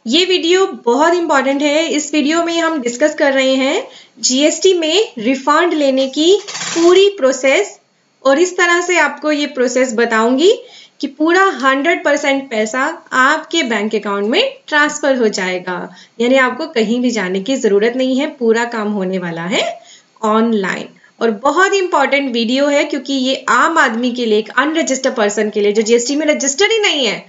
ये वीडियो बहुत इंपॉर्टेंट है। इस वीडियो में हम डिस्कस कर रहे हैं जीएसटी में रिफंड लेने की पूरी प्रोसेस, और इस तरह से आपको ये प्रोसेस बताऊंगी कि पूरा 100% पैसा आपके बैंक अकाउंट में ट्रांसफर हो जाएगा। यानी आपको कहीं भी जाने की जरूरत नहीं है, पूरा काम होने वाला है ऑनलाइन। और बहुत इंपॉर्टेंट वीडियो है क्योंकि ये आम आदमी के लिए, एक अनरजिस्टर्ड पर्सन के लिए जो जीएसटी में रजिस्टर्ड ही नहीं है,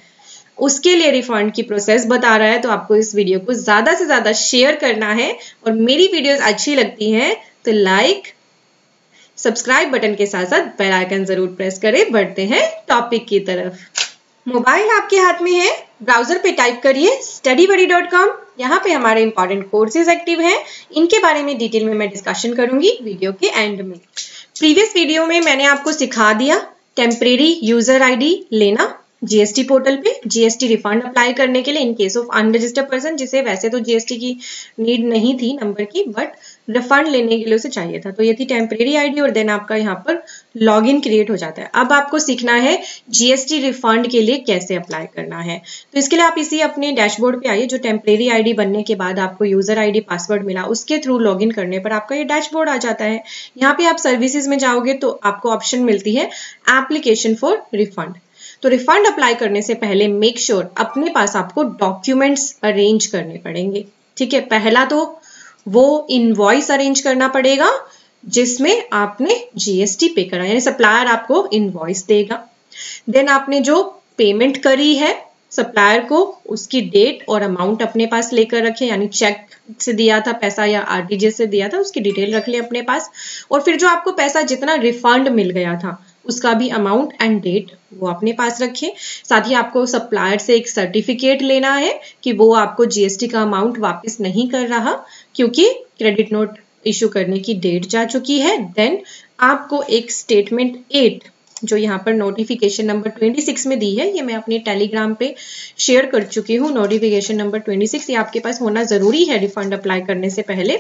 उसके लिए रिफंड की प्रोसेस बता रहा है। तो आपको इस वीडियो को ज्यादा से ज्यादा शेयर करना है, और मेरी वीडियोस अच्छी लगती हैं तो लाइक, सब्सक्राइब बटन के साथ साथ बेल आइकन जरूर प्रेस करें। बढ़ते हैं टॉपिक की तरफ। मोबाइल आपके हाथ में है, ब्राउजर पे टाइप करिए studybuddy.com। यहाँ पे हमारे इंपॉर्टेंट कोर्सेज एक्टिव हैं, इनके बारे में डिटेल में मैं डिस्कशन करूंगी वीडियो के एंड में। प्रीवियस वीडियो में मैंने आपको सिखा दिया टेम्परेरी यूजर आईडी लेना जीएसटी पोर्टल पे, जीएसटी रिफंड अप्लाई करने के लिए in case of unregistered person, जिसे वैसे तो जीएसटी की नीड नहीं थी नंबर की, बट रिफंड लेने के लिए उसे चाहिए था। तो ये थी टेम्परेरी आईडी, और देन आपका यहाँ पर लॉगिन क्रिएट हो जाता है। अब आपको सीखना है जीएसटी रिफंड के लिए कैसे अप्लाई करना है। तो इसके लिए आप इसी अपने डैशबोर्ड पे आइए। जो टेम्परेरी आईडी बनने के बाद आपको यूजर आईडी पासवर्ड मिला, उसके थ्रू लॉगिन करने पर आपका ये डैशबोर्ड आ जाता है। यहाँ पे आप सर्विसेज में जाओगे तो आपको ऑप्शन मिलती है एप्लीकेशन फॉर रिफंड। तो रिफंड अप्लाई करने से पहले मेक श्योर अपने पास आपको डॉक्यूमेंट्स अरेंज करने पड़ेंगे। ठीक है, पहला तो वो इनवॉइस अरेंज करना पड़ेगा जिसमें आपने जीएसटी पे करा, यानी सप्लायर आपको इनवॉइस देगा। देन आपने जो पेमेंट करी है सप्लायर को, उसकी डेट और अमाउंट अपने पास लेकर रखें, यानी चेक से दिया था पैसा या आरटीजीएस से दिया था, उसकी डिटेल रख ले अपने पास। और फिर जो आपको पैसा जितना रिफंड मिल गया था उसका भी अमाउंट एंड डेट वो अपने पास रखें। साथ ही आपको सप्लायर से एक सर्टिफिकेट लेना है कि वो आपको जीएसटी का अमाउंट वापस नहीं कर रहा, क्योंकि क्रेडिट नोट इशू करने की डेट जा चुकी है। देन आपको एक स्टेटमेंट 8 जो यहाँ पर नोटिफिकेशन नंबर 26 में दी है, ये मैं अपने टेलीग्राम पे शेयर कर चुकी हूँ। नोटिफिकेशन नंबर 26 ये आपके पास होना जरूरी है रिफंड अप्लाई करने से पहले।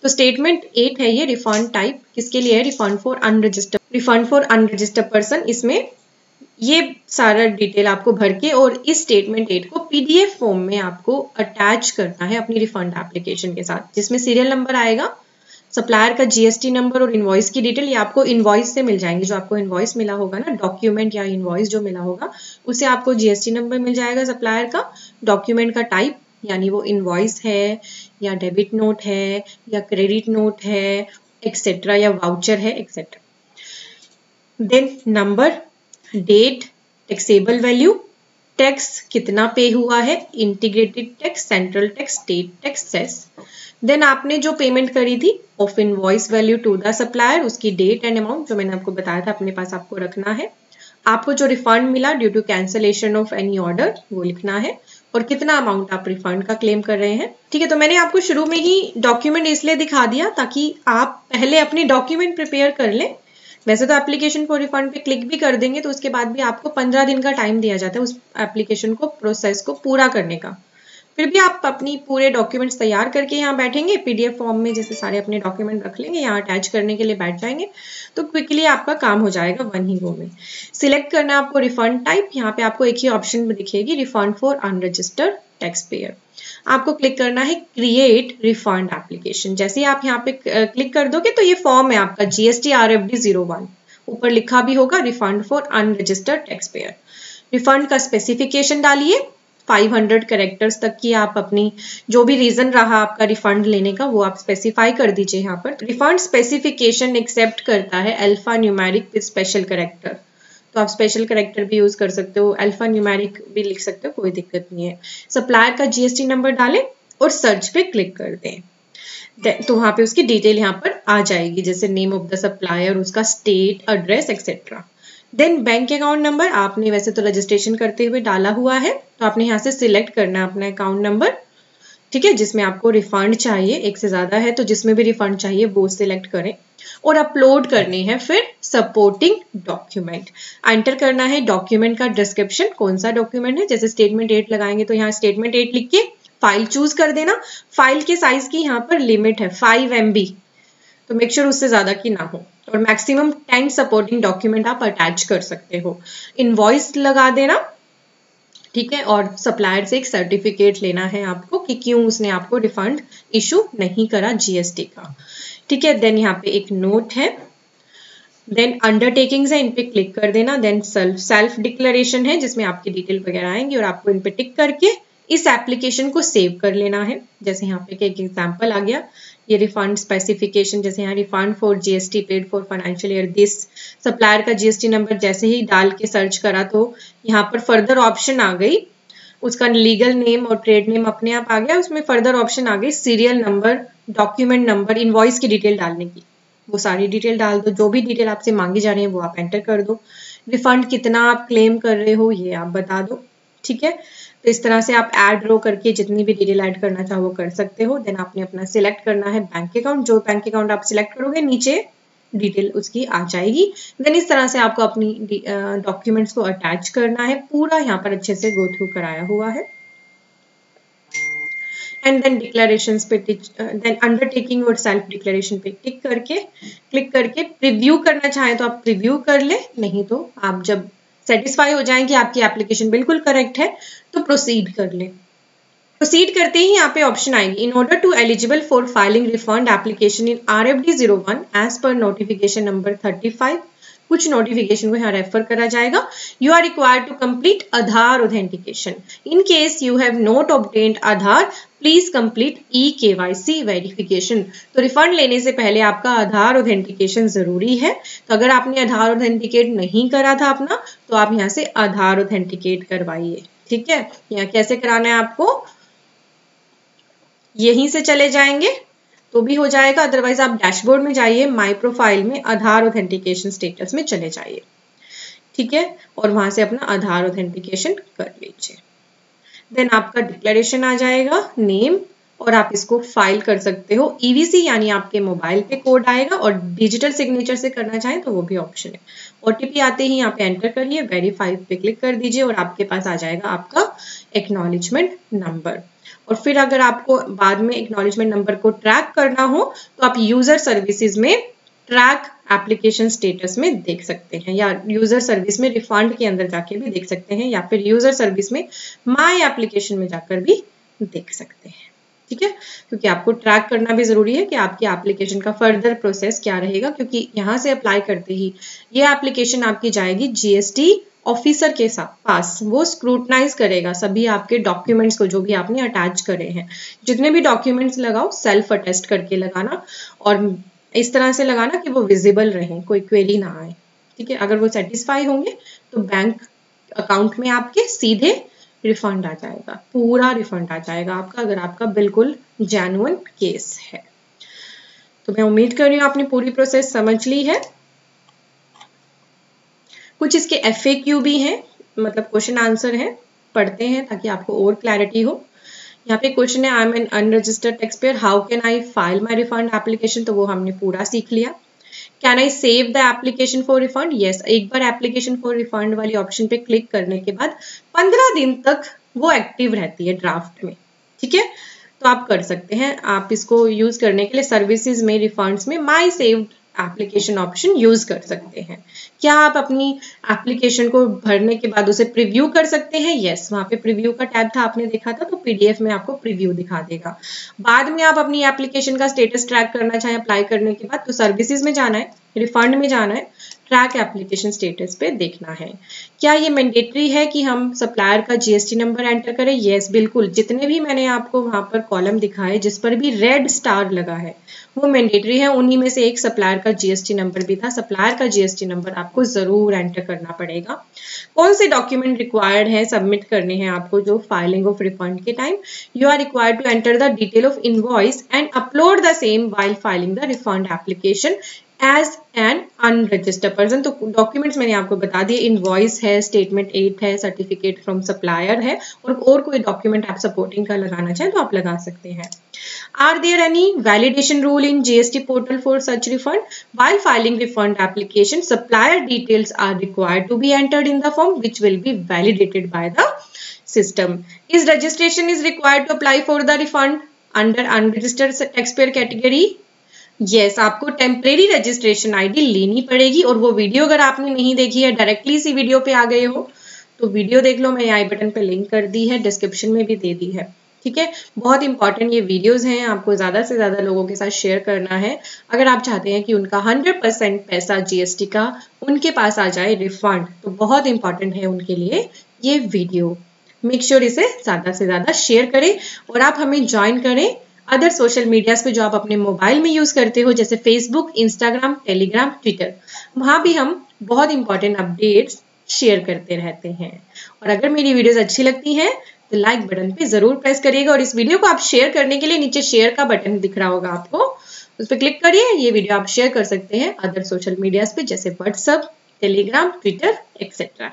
तो स्टेटमेंट 8 है ये। रिफंड टाइप किसके लिए है? Refund for unregistered person. इसमें ये सारा डिटेल आपको भर के और इस स्टेटमेंट 8 को पीडीएफ फॉर्म में आपको अटैच करना है अपनी रिफंड एप्लीकेशन के साथ, जिसमें सीरियल नंबर आएगा, सप्लायर का जीएसटी नंबर और इनवॉइस की डिटेल। ये आपको इनवॉइस से मिल जाएंगे। जो आपको इनवॉइस मिला होगा ना, डॉक्यूमेंट या इनवॉइस जो मिला होगा, उससे आपको जीएसटी नंबर मिल जाएगा सप्लायर का, डॉक्यूमेंट का टाइप यानी वो इनवॉइस है या डेबिट नोट है या क्रेडिट नोट है एक्सेट्रा, या वाउचर है etcetera. Then number, date, taxable value, tax कितना पे हुआ है, integrated tax, central tax, state tax, cess. Then आपने जो पेमेंट करी थी of invoice value to the supplier, उसकी डेट एंड अमाउंट जो मैंने आपको बताया था अपने पास आपको रखना है। आपको जो रिफंड मिला due to cancellation of any order वो लिखना है, और कितना अमाउंट आप रिफंड का क्लेम कर रहे हैं। ठीक है, तो मैंने आपको शुरू में ही डॉक्यूमेंट इसलिए दिखा दिया ताकि आप पहले अपनी डॉक्यूमेंट प्रिपेयर कर लें। वैसे तो एप्लीकेशन फॉर रिफंड पे क्लिक भी कर देंगे तो उसके बाद भी आपको 15 दिन का टाइम दिया जाता है उस एप्लीकेशन को, प्रोसेस को पूरा करने का। फिर भी आप अपनी पूरे डॉक्यूमेंट्स तैयार करके यहाँ बैठेंगे पीडीएफ फॉर्म में, जैसे सारे अपने डॉक्यूमेंट रख लेंगे, यहाँ अटैच करने के लिए बैठ जाएंगे तो क्विकली आपका काम हो जाएगा वन ही गो में। सिलेक्ट करना है आपको रिफंड टाइप। यहाँ पे आपको एक ही ऑप्शन दिखेगी, refund for unregistered tax payer. आपको क्लिक करना है क्रिएट रिफंड एप्लीकेशन। जैसे ही आप यहाँ पे क्लिक कर दोगे तो ये फॉर्म है आपका जीएसटी RFD 01, ऊपर लिखा भी होगा refund for unregistered tax payer. Refund का स्पेसिफिकेशन डालिए, 500 कैरेक्टर्स तक की आप अपनी जो भी रीजन रहा आपका रिफंड लेने का वो आप स्पेसिफाई कर दीजिए। यहाँ पर रिफंड स्पेसिफिकेशन एक्सेप्ट करता है alpha numeric with special character, तो आप स्पेशल कैरेक्टर भी यूज कर सकते हो, अल्फा न्यूमेरिक भी लिख सकते हो, कोई दिक्कत नहीं है। सप्लायर का जीएसटी नंबर डालें और सर्च पे क्लिक कर दें, तो वहां पे उसकी डिटेल यहाँ पर आ जाएगी, जैसे नेम ऑफ द सप्लायर, उसका state, address etcetera. Then bank account number आपने वैसे तो रजिस्ट्रेशन करते हुए डाला हुआ है, तो आपने यहाँ से सिलेक्ट करना है अपना अकाउंट नंबर। ठीक है, जिसमें आपको रिफंड चाहिए, एक से ज्यादा है तो जिसमें भी रिफंड चाहिए वो सिलेक्ट करें, और अपलोड करने हैं फिर सपोर्टिंग डॉक्यूमेंट। एंटर करना है डॉक्यूमेंट का डिस्क्रिप्शन, कौन सा डॉक्यूमेंट है। जैसे स्टेटमेंट 8 लगाएंगे तो यहाँ स्टेटमेंट 8 लिख के फाइल चूज कर देना। फाइल के साइज की यहाँ पर लिमिट है 5 MB, तो मेक श्योर उससे ज्यादा की ना हो, और मैक्सिमम 10 सपोर्टिंग डॉक्यूमेंट आप अटैच कर सकते हो। इनवॉइस लगा देना। ठीक है, और सप्लायर से एक सर्टिफिकेट लेना है आपको कि क्यों उसने आपको रिफंड इशू नहीं करा जीएसटी का। ठीक है, देन यहाँ पे एक नोट है, देन अंडरटेकिंग्स है, इन पे क्लिक कर देना, देन सेल्फ डिक्लेरेशन है जिसमें आपकी डिटेल वगैरह आएंगी और आपको इन पे टिक करके इस एप्लीकेशन को सेव कर लेना है। जैसे यहाँ पे एक एग्जांपल आ गया, ये रिफंड स्पेसिफिकेशन, जैसे यहाँ refund for GST paid for financial year this, supplier का जीएसटी नंबर जैसे ही डाल के सर्च करा तो यहाँ पर फर्दर ऑप्शन आ गई, उसका लीगल नेम और ट्रेड नेम अपने आप आ गया, उसमें फर्दर ऑप्शन आ गई serial number, document number, invoice की डिटेल डालने की, वो सारी डिटेल डाल दो, जो भी डिटेल आपसे मांगी जा रही है वो आप एंटर कर दो, रिफंड कितना आप क्लेम कर रहे हो ये आप बता दो। ठीक है, तो इस तरह से आप ऐड रो करके जितनी भी डिटेल ऐड करना चाहो वो कर सकते हो। देन आपने अपना सिलेक्ट करना है बैंक अकाउंट, जो बैंक अकाउंट आप सिलेक्ट करोगे नीचे डिटेल उसकी आ जाएगी। देन इस तरह से आपको अपनी डॉक्यूमेंट्स को अटैच करना है, पूरा यहाँ पर अच्छे से गो थ्रू कराया हुआ है। एंड देन डिक्लेरेशंस पे देन अंडरटेकिंग और सेल्फ डिक्लेरेशन पे क्लिक करके प्रीव्यू करना चाहें तो आप प्रीव्यू कर ले, नहीं तो आप जब सेटिस्फाई हो जाएं कि आपकी एप्लीकेशन बिल्कुल करेक्ट है तो प्रोसीड कर ले। प्रोसीड करते ही यहाँ पे ऑप्शन आएगी, in order to eligible for filing refund application in RFD 01 as per notification number 35, कुछ नोटिफिकेशन को यहाँ रेफर करा जाएगा, you are required to complete Aadhaar authentication, in case you have not obtained Aadhaar please complete eKYC verification. तो refund लेने से पहले आपका आधार ऑथेंटिकेशन जरूरी है, तो अगर आपने आधार ऑथेंटिकेट नहीं करा था अपना तो आप यहाँ से आधार ऑथेंटिकेट करवाइए। ठीक है, यहाँ कैसे कराना है आपको, यहीं से चले जाएंगे तो भी हो जाएगा, अदरवाइज आप डैशबोर्ड में जाइए, माय प्रोफाइल में आधार ऑथेंटिकेशन स्टेटस में चले जाइए। ठीक है, और वहां से अपना आधार ऑथेंटिकेशन कर लीजिए। देन आपका डिक्लेरेशन आ जाएगा, नेम, और आप इसको फाइल कर सकते हो EVC यानी आपके मोबाइल पे कोड आएगा, और डिजिटल सिग्नेचर से करना चाहें तो वो भी ऑप्शन है। OTP आते ही यहाँ पे एंटर करिए, वेरीफाई पे क्लिक कर दीजिए और आपके पास आ जाएगा आपका एक्नॉलेजमेंट नंबर। और फिर अगर आपको बाद में एक्नॉलेजमेंट नंबर को ट्रैक करना हो तो आप यूजर सर्विसेज में ट्रैक एप्लीकेशन स्टेटस में देख सकते हैं, या यूजर सर्विस में रिफंड के अंदर जाके भी देख सकते हैं, या फिर यूजर सर्विस में माय एप्लीकेशन में जाकर भी देख सकते हैं। ठीक है, क्योंकि आपको ट्रैक करना भी जरूरी है कि आपकी एप्लीकेशन का फर्दर प्रोसेस क्या रहेगा, क्योंकि यहाँ से अप्लाई करते ही ये एप्लीकेशन आपकी जाएगी जीएसटी ऑफिसर के पास, वो स्क्रूटनाइज करेगा सभी आपके डॉक्यूमेंट्स को जो भी आपने अटैच करे हैं। जितने भी डॉक्यूमेंट्स लगाओ सेल्फ अटेस्ट करके लगाना, और इस तरह से लगाना कि वो विजिबल रहे, कोई क्वेरी ना आए। ठीक है, अगर वो सेटिस्फाई होंगे तो बैंक अकाउंट में आपके सीधे रिफंड आ जाएगा, पूरा रिफंड आ जाएगा आपका, अगर आपका बिल्कुल जेन्युइन केस है। तो मैं उम्मीद कर रही हूँ आपने पूरी प्रोसेस समझ ली है। कुछ इसके FAQ भी हैं, मतलब क्वेश्चन आंसर है, पढ़ते हैं ताकि आपको और क्लैरिटी हो। यहाँ पे क्वेश्चन है, I am N unregistered tax payer, how can I file my refund application, तो वो हमने पूरा सीख लिया। Can I save the application for refund, yes, एक बार एप्लीकेशन फॉर रिफंड वाली ऑप्शन पे क्लिक करने के बाद 15 दिन तक वो एक्टिव रहती है ड्राफ्ट में। ठीक है, तो आप कर सकते हैं, आप इसको यूज करने के लिए सर्विसेज में, रिफंड्स में माई सेव्ड एप्लीकेशन ऑप्शन यूज कर सकते हैं। क्या आप अपनी एप्लीकेशन को भरने के बाद उसे प्रीव्यू कर सकते हैं, यस, वहां पे प्रीव्यू का टैब था, आपने देखा था, तो PDF में आपको प्रीव्यू दिखा देगा। बाद में आप अपनी एप्लीकेशन का स्टेटस ट्रैक करना चाहें अप्लाई करने के बाद, तो सर्विसेज में जाना है, रिफंड में जाना है, ट्रैक एप्लीकेशन स्टेटस पे देखना है। क्या ये मैंडेटरी है कि हम सप्लायर का GST नंबर एंटर करें, यस, बिल्कुल, जितने भी मैंने आपको वहां पर कॉलम दिखाए जिस पर भी रेड स्टार लगा है वो मैंडेटरी है, उन्हीं में से एक सप्लायर का GST नंबर भी था। सप्लायर का GST नंबर आपको जरूर एंटर करना पड़ेगा। कौन से डॉक्यूमेंट रिक्वायर्ड है सबमिट करने हैं आपको जो फाइलिंग ऑफ रिफंड के time, you are required to enter the detail of invoice and upload the same while filing the refund application as an unregistered person. तो डॉक्यूमेंट्स मैंने आपको बता दिए, इनवॉइस है, स्टेटमेंट 8 है, सर्टिफिकेट फ्रॉम सप्लायर है, और कोई डॉक्यूमेंट आप सपोर्टिंग का लगाना चाहें तो आप लगा सकते हैं। Are there any validation rule in GST portal for such refund? While filing refund application, supplier details are required to be entered in the form which will be validated by the system. Is registration is required to apply for the refund under unregistered taxpayer category? Yes, आपको temporary registration ID लेनी पड़ेगी, और वो video अगर आपने नहीं देखी है, डायरेक्टली इसी वीडियो पे आ गए हो तो वीडियो देख लो, मैंने आई बटन पे लिंक कर दी है, डिस्क्रिप्शन में भी दे दी है। ठीक है, बहुत इंपॉर्टेंट ये वीडियोस हैं, आपको ज़्यादा से ज़्यादा लोगों के साथ शेयर करना है अगर आप चाहते हैं कि उनका 100% पैसा जीएसटी का उनके पास आ जाए रिफंड। तो बहुत इंपॉर्टेंट है उनके लिए ये वीडियो। मेक श्योर इसे ज़्यादा से ज़्यादा शेयर करें और आप हमें ज्वाइन करें अदर सोशल मीडियाज पे जो आप अपने मोबाइल में यूज करते हो, जैसे फेसबुक, इंस्टाग्राम, टेलीग्राम, ट्विटर। वहां भी हम बहुत इंपॉर्टेंट अपडेट्स शेयर करते रहते हैं। और अगर मेरी वीडियोस अच्छी लगती हैं तो लाइक बटन पे जरूर प्रेस करिएगा और इस वीडियो को आप शेयर करने के लिए नीचे शेयर का बटन दिख रहा होगा आपको, उस पर क्लिक करिए। ये वीडियो आप शेयर कर सकते हैं अदर सोशल मीडियाज पे जैसे व्हाट्सएप, टेलीग्राम, ट्विटर एक्सेट्रा।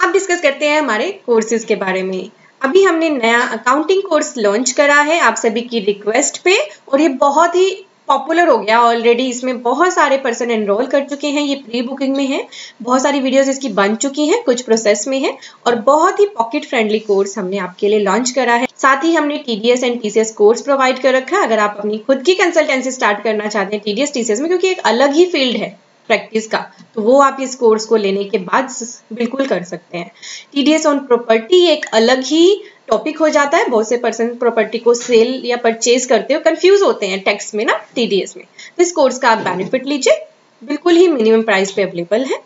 अब डिस्कस करते हैं हमारे कोर्सेज के बारे में। अभी हमने नया अकाउंटिंग कोर्स लॉन्च करा है आप सभी की रिक्वेस्ट पे और ये बहुत ही पॉपुलर हो गया ऑलरेडी। इसमें बहुत सारे पर्सन एनरोल कर चुके हैं, ये प्री बुकिंग में है, बहुत सारी वीडियोस इसकी बन चुकी हैं, कुछ प्रोसेस में है और बहुत ही पॉकेट फ्रेंडली कोर्स हमने आपके लिए लॉन्च करा है। साथ ही हमने TDS and TCS course provide कर रखा है। अगर आप अपनी खुद की कंसल्टेंसी स्टार्ट करना चाहते हैं टीडीएस टीसीएस में, क्योंकि एक अलग ही फील्ड है प्रैक्टिस का, तो वो आप इस कोर्स को लेने के बाद बिल्कुल कर सकते हैं। टीडीएस ऑन प्रॉपर्टी एक अलग ही टॉपिक हो जाता है। बहुत से पर्सन प्रॉपर्टी को सेल या परचेज करते हो कंफ्यूज होते हैं टैक्स में ना, टीडीएस में। तो इस कोर्स का आप बेनिफिट लीजिए, बिल्कुल ही मिनिमम प्राइस पे अवेलेबल है।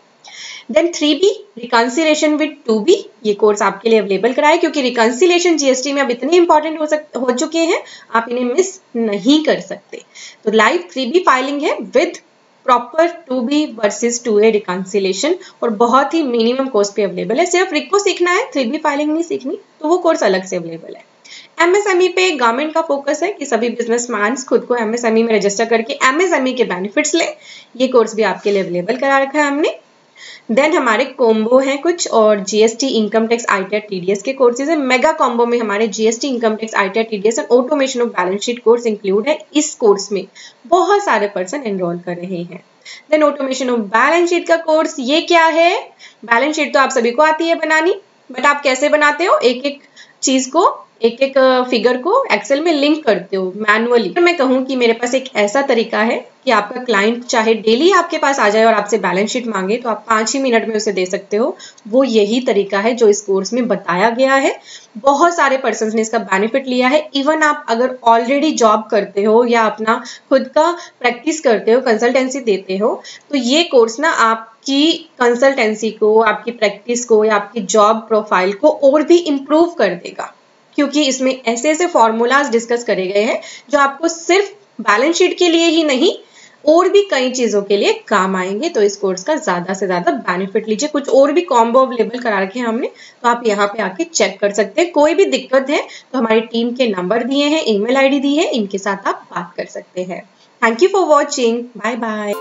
Then 3B reconciliation with 2B, ये कोर्स आपके लिए अवेलेबल करा है क्योंकि रिकंसिलिएशन जीएसटी में अब इतने इंपॉर्टेंट हो चुके हैं, आप इन्हें मिस नहीं कर सकते। तो लाइव 3B फाइलिंग है with proper 2B versus 2A reconciliation और बहुत ही मिनिमम कॉस्ट पे अवेलेबल है। सिर्फ रिको सीखना है, 3B फाइलिंग नहीं सीखनी, तो वो कोर्स अलग से अवेलेबल है। एमएसएमई पे गवर्नमेंट का फोकस है कि सभी बिजनेसमैन खुद को एमएसएमई में रजिस्टर करके एमएसएमई के बेनिफिट्स लें। ये कोर्स भी आपके लिए अवेलेबल करा रखा है हमने। देन हमारे कॉम्बो हैं कुछ और GST, income tax, ITR, TDS के कोर्सेज है। मेगा कॉम्बो में हमारे GST, income tax, ITR, TDS and automation of balance sheet course include है। इस कोर्स में बहुत सारे पर्सन एनरोल कर रहे हैं। Then automation of balance sheet का कोर्स, ये क्या है? बैलेंस शीट तो आप सभी को आती है बनानी, बट आप कैसे बनाते हो? एक एक चीज को, एक एक फिगर को एक्सेल में लिंक करते हो मैनुअली। मैं कहूँ कि मेरे पास एक ऐसा तरीका है कि आपका क्लाइंट चाहे डेली आपके पास आ जाए और आपसे बैलेंस शीट मांगे तो आप 5 ही मिनट में उसे दे सकते हो। वो यही तरीका है जो इस कोर्स में बताया गया है। बहुत सारे पर्सन ने इसका बेनिफिट लिया है। इवन आप अगर ऑलरेडी जॉब करते हो या अपना खुद का प्रैक्टिस करते हो, कंसल्टेंसी देते हो, तो ये कोर्स ना आपकी कंसल्टेंसी को, आपकी प्रैक्टिस को या आपकी जॉब प्रोफाइल को और भी इम्प्रूव कर देगा, क्योंकि इसमें ऐसे ऐसे फॉर्मूलाज डिस्कस करे गए हैं जो आपको सिर्फ बैलेंस शीट के लिए ही नहीं और भी कई चीजों के लिए काम आएंगे। तो इस कोर्स का ज्यादा से ज्यादा बेनिफिट लीजिए। कुछ और भी कॉम्बो अवेलेबल करा रखे हैं हमने, तो आप यहाँ पे आके चेक कर सकते हैं। कोई भी दिक्कत है तो हमारी टीम के नंबर दिए हैं, ईमेल आईडी दी है, इनके साथ आप बात कर सकते हैं। Thank you for watching, bye bye.